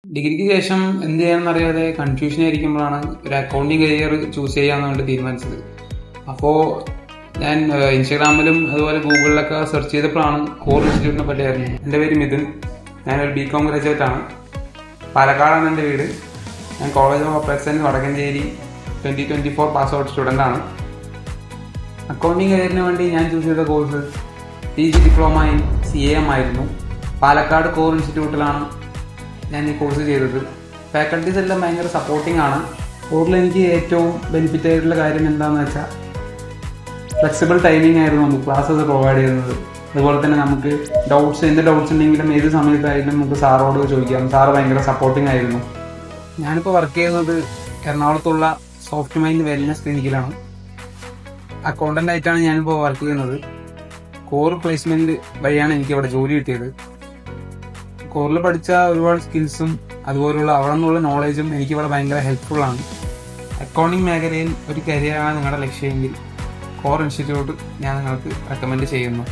ഡിഗ്രിക്ക് ശേഷം എന്ത് ചെയ്യാമെന്ന് അറിയാതെ കൺഫ്യൂഷൻ ആയിരിക്കുമ്പോഴാണ് ഒരു അക്കൗണ്ടിങ് കരിയർ ചൂസ് ചെയ്യാമെന്ന് വേണ്ടി തീരുമാനിച്ചത്. അപ്പോൾ ഞാൻ ഇൻസ്റ്റാഗ്രാമിലും അതുപോലെ ഗൂഗിളിലൊക്കെ സെർച്ച് ചെയ്തപ്പോഴാണ് കോർ ഇൻസ്റ്റിറ്റ്യൂട്ടിനെ പറ്റി അറിഞ്ഞത്. എൻ്റെ പേര് മിഥുൻ, ഞാനൊരു ബികോം ഗ്രാജുവേറ്റ് ആണ്. പാലക്കാടാണ് എൻ്റെ വീട്. ഞാൻ college of applied science Vadakkanchery 2024 pass out student ആണ്. അക്കൗണ്ടിങ് കരിയറിന് വേണ്ടി ഞാൻ ചൂസ് ചെയ്ത course PG diploma in CAM ആയിരുന്നു. പാലക്കാട് കോർ ഇൻസ്റ്റിറ്റ്യൂട്ടിലാണ് ഞാൻ ഈ കോഴ്സ് ചെയ്തത്. ഫാക്കൽറ്റീസ് എല്ലാം ഭയങ്കര സപ്പോർട്ടിംഗ് ആണ്. കോറിൽ എനിക്ക് ഏറ്റവും ബെനിഫിറ്റ് ആയിട്ടുള്ള കാര്യം എന്താണെന്ന് വെച്ചാൽ ഫ്ലെക്സിബിൾ ടൈമിംഗ് ആയിരുന്നു നമുക്ക് ക്ലാസ്സസ് പ്രൊവൈഡ് ചെയ്യുന്നത്. അതുപോലെ തന്നെ നമുക്ക് എന്ത് ഡൗട്ട്സ് ഉണ്ടെങ്കിലും ഏത് സമയത്തായാലും നമുക്ക് സാറോട് ചോദിക്കാം. സാറ് ഭയങ്കര സപ്പോർട്ടിംഗ് ആയിരുന്നു. ഞാനിപ്പോൾ വർക്ക് ചെയ്യുന്നത് എറണാകുളത്തുള്ള സോഫ്റ്റ് മൈൻഡ് വെൽനസ് ക്ലിനിക്കിലാണ്. അക്കൗണ്ടൻ്റ് ആയിട്ടാണ് ഞാനിപ്പോൾ വർക്ക് ചെയ്യുന്നത്. കോർ പ്ലേസ്മെൻറ്റ് വഴിയാണ് എനിക്കിവിടെ ജോലി കിട്ടിയത്. കോറിൽ പഠിച്ച ഒരുപാട് സ്കിൽസും അതുപോലുള്ള അവിടെ നിന്നുള്ള നോളേജും എനിക്കിവിടെ ഭയങ്കര ഹെൽപ്ഫുള്ളാണ്. അക്കൗണ്ടിങ് മേഖലയിൽ ഒരു കരിയറാണ് നിങ്ങളുടെ ലക്ഷ്യമെങ്കിൽ കോർ ഇൻസ്റ്റിറ്റ്യൂട്ട് ഞാൻ നിങ്ങൾക്ക് റെക്കമെൻഡ് ചെയ്യുന്നു.